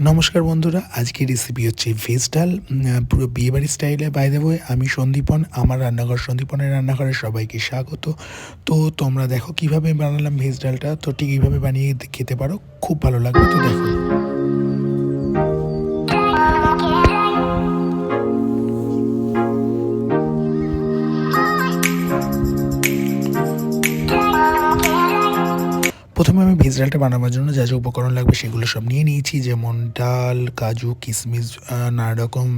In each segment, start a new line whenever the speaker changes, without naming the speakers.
নমস্কার বন্ধুরা, আজকের রেসিপি হচ্ছে ভেজ ডাল। পুরো বিয়েবাড়ি স্টাইলে। বাই দ্য ওয়ে, আমি সন্দীপন, আমার রান্নাঘর সন্দীপনের রান্নাঘরে সবাইকে স্বাগত। তো তোমরা দেখো কিভাবে বানালাম ভেজ ডালটা। তো ঠিক এইভাবে বানিয়ে খেতে পারো, খুব ভালো লাগবে। তো দেখো, প্রথমে আমি ভেজ ডালটা বানাবার জন্য যা যা উপকরণ লাগবে সেগুলো সব নিয়ে নিয়েছি, যেমন ডাল, কাজু, কিশমিশ, নানা রকম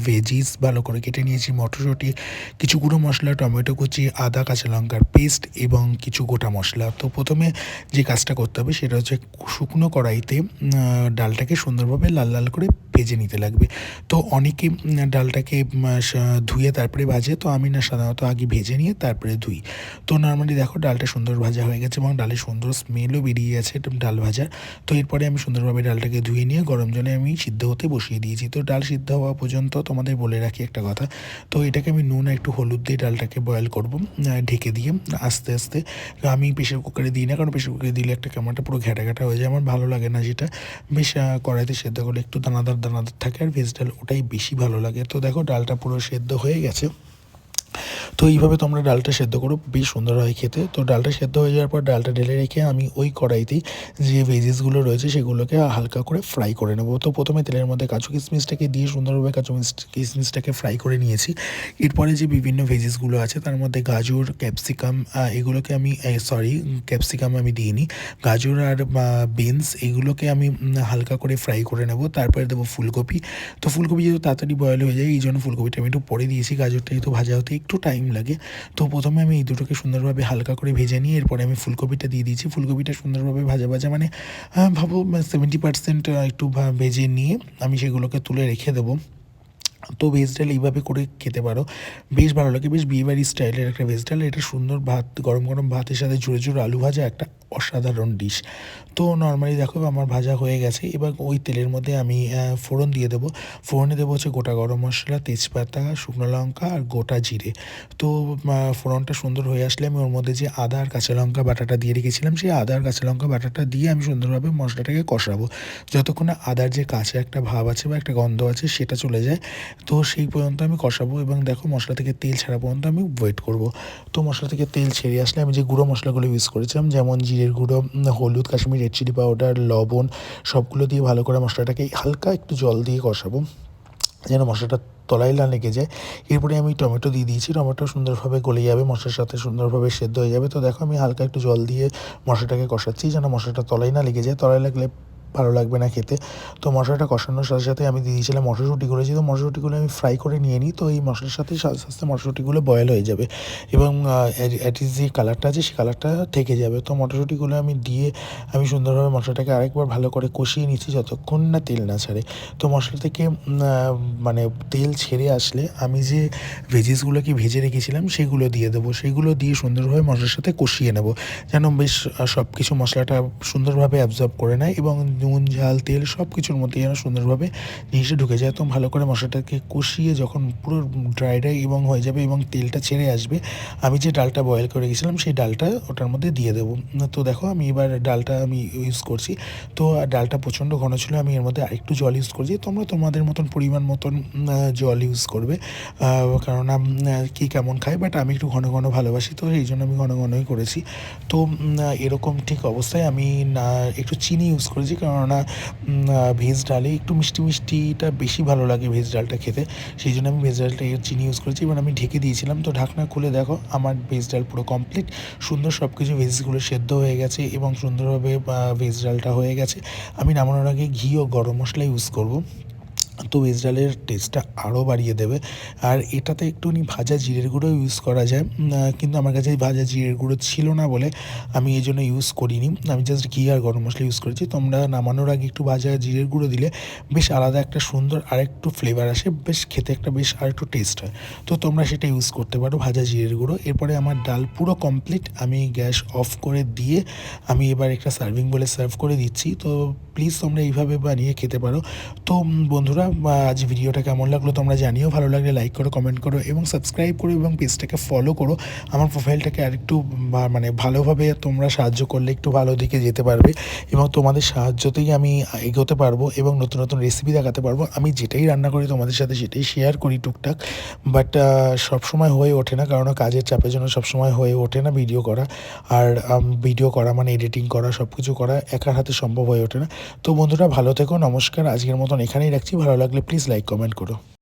ভেজিস ভালো করে কেটে নিয়েছি, মটরশুঁটি, কিছু গুঁড়ো মশলা, টমেটো কুচি, আদা, কাঁচা লঙ্কার পেস্ট এবং কিছু গোটা মশলা। তো প্রথমে যে কাজটা করতে হবে সেটা হচ্ছে শুকনো কড়াইতে ডালটাকে সুন্দরভাবে লাল লাল করে ভেজে নিতে লাগবে। তো অনেকে ডালটাকে ধুয়ে তারপরে ভাজে, তো আমি না সাধারণত আগে ভেজে নিয়ে তারপরে ধুই। তো নর্মালি দেখো ডালটা সুন্দর ভাজা হয়ে গেছে এবং ডালের সুন্দর স্মেলও বেরিয়ে গেছে ডাল ভাজার। তো এরপরে আমি সুন্দরভাবে ডালটাকে ধুয়ে নিয়ে গরম জলে আমি সিদ্ধ হতে বসিয়ে দিয়েছি। তো ডাল সিদ্ধ হওয়া পর্যন্ত তোমাদের বলে রাখি একটা কথা, তো এটাকে আমি নুন আর একটু হলুদ দিয়ে ডালটাকে বয়েল করবো ঢেকে দিয়ে আস্তে আস্তে। আমি প্রেশার কুকারে দিই না, কারণ প্রেশার কুকারে দিলে একটা কেমনটা পুরো ঘ্যাটা ঘ্যাটা হয়ে যায়, আমার ভালো লাগে না যেটা। বেশ কড়াইতে সেদ্ধ করলে একটু দানাদার দানাদার থাকে, আর ভেজ ডাল ওটাই বেশি ভালো লাগে। তো দেখো ডালটা পুরো সেদ্ধ হয়ে গেছে। তো এইভাবে তোমরা ডালটা সেদ্ধ করো, বেশ সুন্দর হয় খেতে। তো ডালটা সেদ্ধ হয়ে যাওয়ার পর ডালটা ঢেলে রেখে আমি ওই কড়াইতেই যে ভেজিসগুলো রয়েছে সেগুলোকে হালকা করে ফ্রাই করে নেবো। তো প্রথমে তেলের মধ্যে কাজু কিশমিশটাকে দিয়ে সুন্দরভাবে কাজু কিশমিশটাকে ফ্রাই করে নিয়েছি। এরপরে যে বিভিন্ন ভেজিসগুলো আছে তার মধ্যে গাজর, ক্যাপসিকাম, এগুলোকে আমি ক্যাপসিকাম আমি দিইনি, গাজর আর বিনস এগুলোকে আমি হালকা করে ফ্রাই করে নেব। তারপরে দেবো ফুলকপি। তো ফুলকপি যেহেতু তাড়াতাড়ি বয়েল হয়ে যায়, এই জন্য ফুলকপিটা আমি একটু পরে দিয়েছি, গাজরটা যেহেতু ভাজা হতে একটু টাইম লাগে। তো প্রথমে আমি এই দুটোকে সুন্দরভাবে হালকা করে ভেজে নিয়ে এরপরে আমি ফুলকপিটা দিয়ে দিয়েছি। ফুলকপিটা সুন্দরভাবে ভাজা ভাজা মানে ভাবো 70% একটু ভেজে নিয়ে আমি সেগুলোকে তুলে রেখে দেবো। তো ভেজ ডাল এইভাবে করে খেতে পারো, বেশ ভালো লাগে। বেশ বিয়েবাড়ি স্টাইলের একটা ভেজ ডাল, এটা সুন্দর ভাত, গরম গরম ভাতের সাথে জোরে জোরে আলু ভাজা একটা অসাধারণ ডিশ। তো নর্মালি দেখো আমার ভাজা হয়ে গেছে। এবার ওই তেলের মধ্যে আমি ফোড়ন দিয়ে দেবো। ফোড়নে দেবো হচ্ছে গোটা গরম মশলা, তেজপাতা, শুকনো লঙ্কা আর গোটা জিরে। তো ফোড়নটা সুন্দর হয়ে আসলে আমি ওর মধ্যে যে আদা আর কাঁচা লঙ্কা বাটাটা দিয়ে রেখেছিলাম, সেই আদা আর কাঁচা লঙ্কা বাটাটা দিয়ে আমি সুন্দরভাবে মশলাটাকে কষাবো, যতক্ষণ না আদার যে কাঁচা একটা ভাব আছে বা একটা গন্ধ আছে সেটা চলে যায়। তো সেই পর্যন্ত আমি কষাবো এবং দেখো মশলা থেকে তেল ছাড়া পর্যন্ত আমি ওয়েট করব। তো মশলা থেকে তেল ছেড়ে আসলে আমি যে গুঁড়ো মশলাগুলো ইউজ করেছিলাম, যেমন জিরের গুঁড়ো, হলুদ, কাশ্মীরি রেড চিলি পাউডার, লবণ, সবগুলো দিয়ে ভালো করে মশলাটাকে হালকা একটু জল দিয়ে কষাবো যেন মশলাটা তলায় না লেগে যায়। এরপরে আমি টমেটো দিয়ে দিয়েছি, টমেটো সুন্দরভাবে গলে যাবে, মশলার সাথে সুন্দরভাবে সেদ্ধ হয়ে যাবে। তো দেখো আমি হালকা একটু জল দিয়ে মশলাটাকে কষাচ্ছি যেন মশলাটা তলায় না লেগে যায়, তলায় লাগলে ভালো লাগবে না খেতে। তো মশলাটা কষানোর সাথে সাথে আমি দিয়ে দিয়েছিলাম মটরশুঁটিগুলো, যেহেতু মটরশুঁটিগুলো আমি ফ্রাই করে নিয়ে নিই, তো এই মশলার সাথে আস্তে আস্তে মটরশুঁটিগুলো বয়েল হয়ে যাবে এবং অ্যাটলিস্ট যে কালারটা আছে সেই কালারটা থেকে যাবে। তো মটরশুঁটিগুলো আমি দিয়ে আমি সুন্দরভাবে মশলাটাকে আরেকবার ভালো করে কষিয়ে নিচ্ছি যতক্ষণ না তেল না ছাড়ে। তো মশলা থেকে মানে তেল ছেড়ে আসলে আমি যে ভেজিসগুলোকে ভেজে রেখেছিলাম সেগুলো দিয়ে দেবো, সেগুলো দিয়ে সুন্দরভাবে মশলার সাথে কষিয়ে নেব যেন বেশ সব কিছু মশলাটা সুন্দরভাবে অ্যাবজর্ব করে নেয় এবং নুন, ঝাল, তেল সব কিছুর মধ্যে যেন সুন্দরভাবে জিনিসটা ঢুকে যায়। তো ভালো করে মশলাটাকে কষিয়ে যখন পুরো ড্রাই এবং হয়ে যাবে এবং তেলটা ছেড়ে আসবে, আমি যে ডালটা বয়েল করে রেখেছিলাম সেই ডালটা ওটার মধ্যে দিয়ে দেবো। তো দেখো আমি এবার ডালটা আমি ইউজ করছি। তো ডালটা প্রচণ্ড ঘন ছিল, আমি এর মধ্যে আরেকটু জল ইউজ করছি। তোমরা তোমাদের মতন পরিমাণ মতন জল ইউজ করবে, কেননা কে কেমন খায়, বাট আমি একটু ঘন ঘন ভালোবাসি, তো এই জন্য আমি ঘন ঘনই করেছি। তো এরকম ঠিক অবস্থায় আমি একটু চিনি ইউজ করেছি, কেননা ভেজ ডালে একটু মিষ্টি মিষ্টিটা বেশি ভালো লাগে ভেজ ডালটা খেতে, সেই জন্য আমি ভেজ ডালটা চিনি ইউজ করেছি। এবার আমি ঢেকে দিয়েছিলাম। তো ঢাকনা খুলে দেখো আমার ভেজ ডাল পুরো কমপ্লিট, সুন্দর সব কিছু ভেজগুলো সেদ্ধ হয়ে গেছে এবং সুন্দরভাবে ভেজ ডালটা হয়ে গেছে। আমি নামানোর আগে ঘি ও গরম মশলা ইউজ করব, তো ভেজ ডালের টেস্টটা আরও বাড়িয়ে দেবে। আর এটাতে একটুখানি ভাজা জিরের গুঁড়ো ইউজ করা যায়, কিন্তু আমার কাছে ভাজা জিরের গুঁড়ো ছিল না বলে আমি এই জন্য ইউজ করিনি। আমি জাস্ট ঘি আর গরম মশলা ইউজ করেছি। তোমরা নামানোর আগে একটু ভাজা জিরের গুঁড়ো দিলে বেশ আলাদা একটা সুন্দর আরেকটু ফ্লেভার আসে, বেশ খেতে একটা বেশ আরেকটু টেস্ট হয়। তো তোমরা সেটা ইউজ করতে পারো, ভাজা জিরের গুঁড়ো। এরপরে আমার ডাল পুরো কমপ্লিট, আমি গ্যাস অফ করে দিয়ে আমি এবার একটা সার্ভিং বলে সার্ভ করে দিচ্ছি। তো প্লিজ তোমরা এইভাবে বানিয়ে খেতে পারো। তো বন্ধুরা আজ ভিডিওটা কেমন লাগলো তোমরা জানিও, ভালো লাগলে লাইক করো, কমেন্ট করো এবং সাবস্ক্রাইব করো এবং পেজটাকে ফলো করো। আমার প্রোফাইলটাকে আরেকটু মানে ভালোভাবে তোমরা সাহায্য করলে একটু ভালো দিকে যেতে পারবে এবং তোমাদের সাহায্যতেই আমি এগোতে পারবো এবং নতুন নতুন রেসিপি দেখাতে পারবো। আমি যেটাই রান্না করি তোমাদের সাথে সেটাই শেয়ার করি টুকটাক, বাট সবসময় হয়ে ওঠে না, কারণ কাজের চাপের জন্য সবসময় হয়ে ওঠে না ভিডিও করা। আর ভিডিও করা মানে এডিটিং করা, সব কিছু করা একার হাতে সম্ভব হয়ে ওঠে না। তো বন্ধুরা ভালো থেকো, নমস্কার, আজকের মতন এখানেই রাখছি। ভালো লাগলে প্লিজ লাইক কমেন্ট করো।